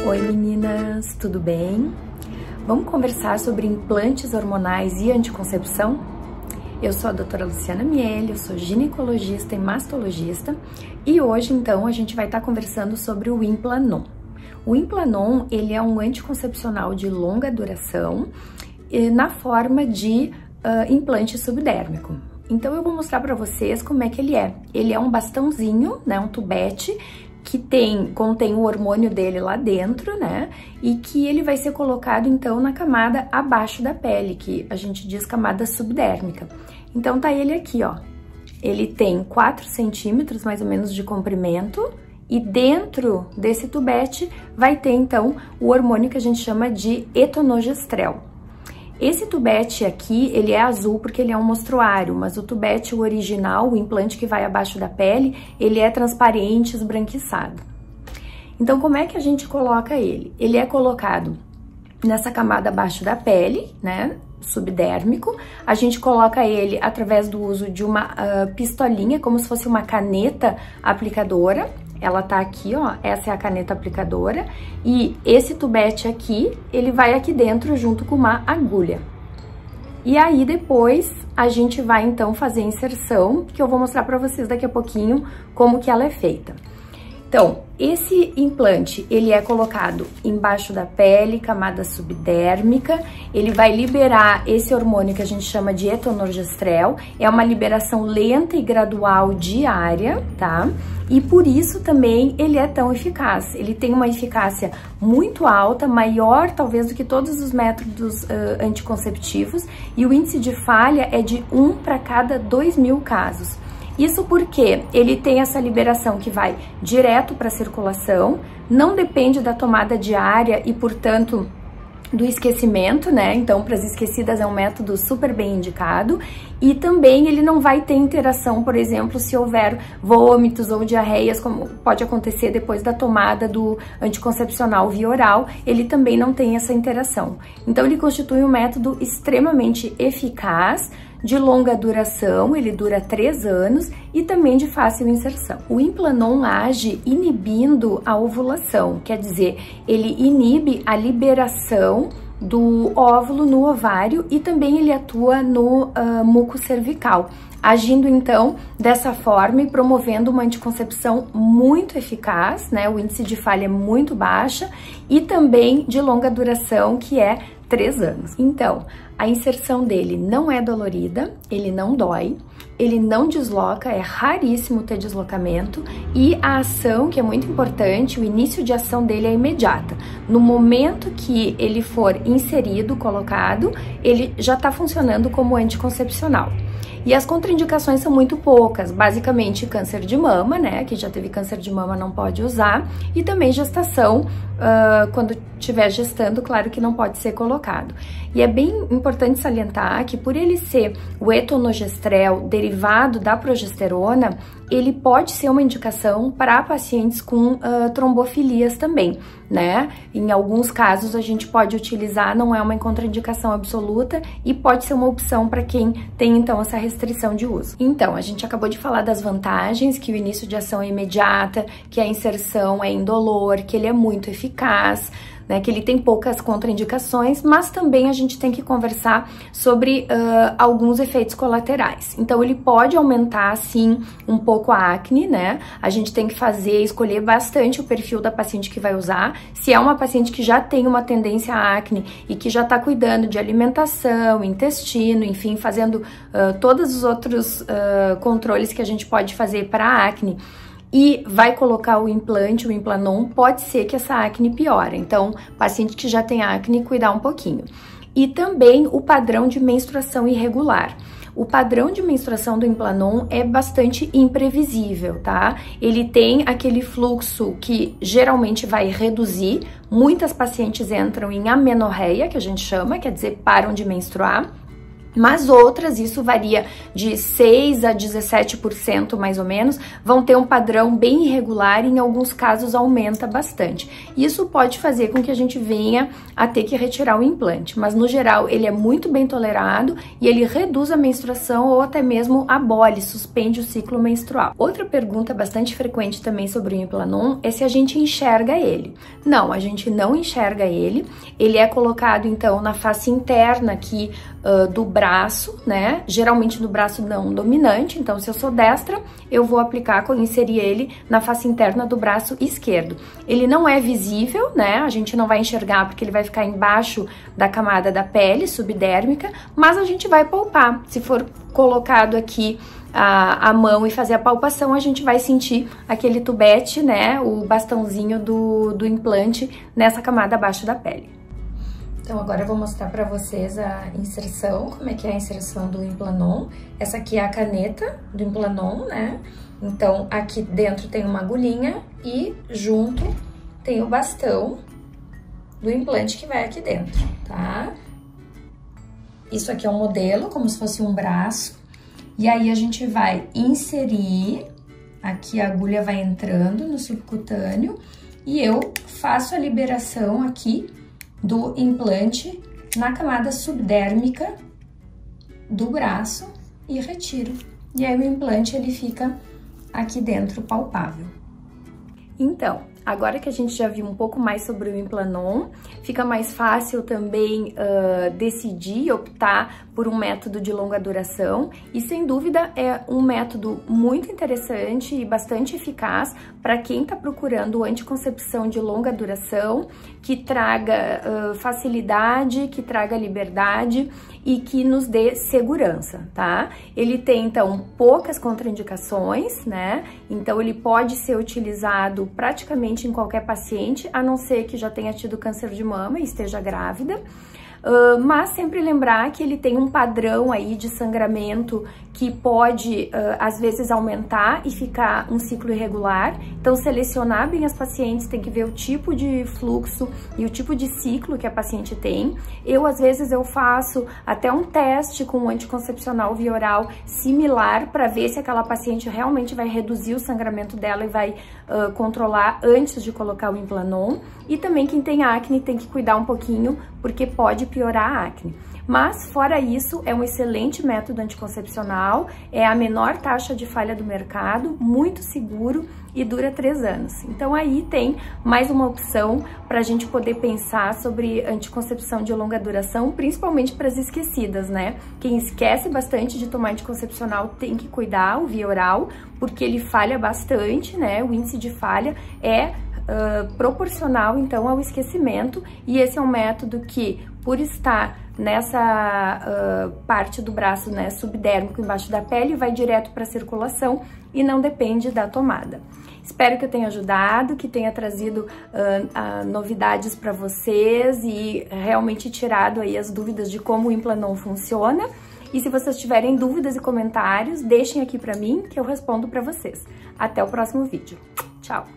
Oi meninas, tudo bem? Vamos conversar sobre implantes hormonais e anticoncepção? Eu sou a doutora Luciana Miele, eu sou ginecologista e mastologista e hoje então a gente vai estar conversando sobre o Implanon. O Implanon, ele é um anticoncepcional de longa duração na forma de implante subdérmico. Então eu vou mostrar para vocês como é que ele é. Ele é um bastãozinho, né, um tubete, que contém o hormônio dele lá dentro, né? E que ele vai ser colocado, então, na camada abaixo da pele, que a gente diz camada subdérmica. Então, tá ele aqui, ó. Ele tem 4 centímetros, mais ou menos, de comprimento. E dentro desse tubete vai ter, então, o hormônio que a gente chama de etonogestrel. Esse tubete aqui, ele é azul porque ele é um mostruário, mas o tubete o original, o implante que vai abaixo da pele, ele é transparente, esbranquiçado. Então, como é que a gente coloca ele? Ele é colocado nessa camada abaixo da pele, né, subdérmico. A gente coloca ele através do uso de uma pistolinha, como se fosse uma caneta aplicadora. Ela tá aqui, ó, essa é a caneta aplicadora, e esse tubete aqui, ele vai aqui dentro junto com uma agulha. E aí depois a gente vai então fazer a inserção, que eu vou mostrar pra vocês daqui a pouquinho como que ela é feita. Então, esse implante, ele é colocado embaixo da pele, camada subdérmica, ele vai liberar esse hormônio que a gente chama de etonogestrel, é uma liberação lenta e gradual diária, tá? E por isso também ele é tão eficaz, ele tem uma eficácia muito alta, maior talvez do que todos os métodos anticonceptivos, e o índice de falha é de 1 para cada 2.000 casos. Isso porque ele tem essa liberação que vai direto para a circulação, não depende da tomada diária e, portanto, do esquecimento, né? Então, para as esquecidas é um método super bem indicado. E também ele não vai ter interação, por exemplo, se houver vômitos ou diarreias, como pode acontecer depois da tomada do anticoncepcional via oral, ele também não tem essa interação. Então, ele constitui um método extremamente eficaz, de longa duração, ele dura 3 anos e também de fácil inserção. O Implanon age inibindo a ovulação, quer dizer, ele inibe a liberação do óvulo no ovário e também ele atua no muco cervical, agindo então dessa forma e promovendo uma anticoncepção muito eficaz, né? O índice de falha é muito baixa e também de longa duração, que é 3 anos. Então, a inserção dele não é dolorida, ele não dói, ele não desloca, é raríssimo ter deslocamento, e a ação, que é muito importante, o início de ação dele é imediata. No momento que ele for inserido, colocado, ele já está funcionando como anticoncepcional. E as contraindicações são muito poucas, basicamente câncer de mama, né, que já teve câncer de mama não pode usar, e também gestação, quando estiver gestando, claro que não pode ser colocado. E é bem importante salientar que por ele ser o etonogestrel derivado da progesterona, ele pode ser uma indicação para pacientes com trombofilias também, né? Em alguns casos a gente pode utilizar, não é uma contraindicação absoluta e pode ser uma opção para quem tem então essa restrição de uso. Então, a gente acabou de falar das vantagens, que o início de ação é imediata, que a inserção é indolor, que ele é muito eficaz, né, que ele tem poucas contraindicações, mas também a gente tem que conversar sobre alguns efeitos colaterais. Então, ele pode aumentar, sim, um pouco a acne, né? A gente tem que escolher bastante o perfil da paciente que vai usar. Se é uma paciente que já tem uma tendência à acne e que já está cuidando de alimentação, intestino, enfim, fazendo todos os outros controles que a gente pode fazer para a acne, e vai colocar o implante, o Implanon, pode ser que essa acne piore. Então, paciente que já tem acne, cuidar um pouquinho. E também o padrão de menstruação irregular. O padrão de menstruação do Implanon é bastante imprevisível, tá? Ele tem aquele fluxo que geralmente vai reduzir. Muitas pacientes entram em amenorreia, que a gente chama, quer dizer, param de menstruar. Mas outras, isso varia de 6 a 17% mais ou menos, vão ter um padrão bem irregular e em alguns casos aumenta bastante. Isso pode fazer com que a gente venha a ter que retirar o implante, mas no geral ele é muito bem tolerado e ele reduz a menstruação ou até mesmo abole, suspende o ciclo menstrual. Outra pergunta bastante frequente também sobre o Implanon é se a gente enxerga ele. Não, a gente não enxerga ele. Ele é colocado então na face interna aqui do braço, né? Geralmente no braço não dominante, então se eu sou destra, eu vou inserir ele na face interna do braço esquerdo. Ele não é visível, né? A gente não vai enxergar porque ele vai ficar embaixo da camada da pele subdérmica, mas a gente vai palpar. Se for colocado aqui a mão e fazer a palpação, a gente vai sentir aquele tubete, né? O bastãozinho do implante nessa camada abaixo da pele. Então, agora eu vou mostrar para vocês a inserção, como é que é a inserção do Implanon. Essa aqui é a caneta do Implanon, né? Então, aqui dentro tem uma agulhinha e junto tem o bastão do implante que vai aqui dentro, tá? Isso aqui é um modelo, como se fosse um braço. E aí, a gente vai inserir, aqui a agulha vai entrando no subcutâneo e eu faço a liberação aqui do implante na camada subdérmica do braço e retiro. E aí o implante ele fica aqui dentro palpável. Então, agora que a gente já viu um pouco mais sobre o Implanon, fica mais fácil também decidir, optar por um método de longa duração e, sem dúvida, é um método muito interessante e bastante eficaz para quem está procurando anticoncepção de longa duração, que traga facilidade, que traga liberdade e que nos dê segurança, tá? Ele tem, então, poucas contraindicações, né? Então, ele pode ser utilizado praticamente em qualquer paciente, a não ser que já tenha tido câncer de mama e esteja grávida. Mas sempre lembrar que ele tem um padrão aí de sangramento que pode, às vezes, aumentar e ficar um ciclo irregular. Então, selecionar bem as pacientes, tem que ver o tipo de fluxo e o tipo de ciclo que a paciente tem. Às vezes, eu faço até um teste com um anticoncepcional via oral similar para ver se aquela paciente realmente vai reduzir o sangramento dela e vai controlar antes de colocar o Implanon. E também quem tem acne tem que cuidar um pouquinho, porque pode piorar a acne. Mas, fora isso, é um excelente método anticoncepcional, é a menor taxa de falha do mercado, muito seguro e dura 3 anos. Então, aí tem mais uma opção para a gente poder pensar sobre anticoncepção de longa duração, principalmente para as esquecidas, né? Quem esquece bastante de tomar anticoncepcional tem que cuidar, o via oral, porque ele falha bastante, né? O índice de falha é proporcional, então, ao esquecimento, e esse é um método que, por estar nessa parte do braço, né, subdérmico, embaixo da pele, vai direto para a circulação e não depende da tomada. Espero que eu tenha ajudado, que tenha trazido novidades para vocês e realmente tirado aí as dúvidas de como o Implanon funciona. E se vocês tiverem dúvidas e comentários, deixem aqui para mim que eu respondo para vocês. Até o próximo vídeo. Tchau!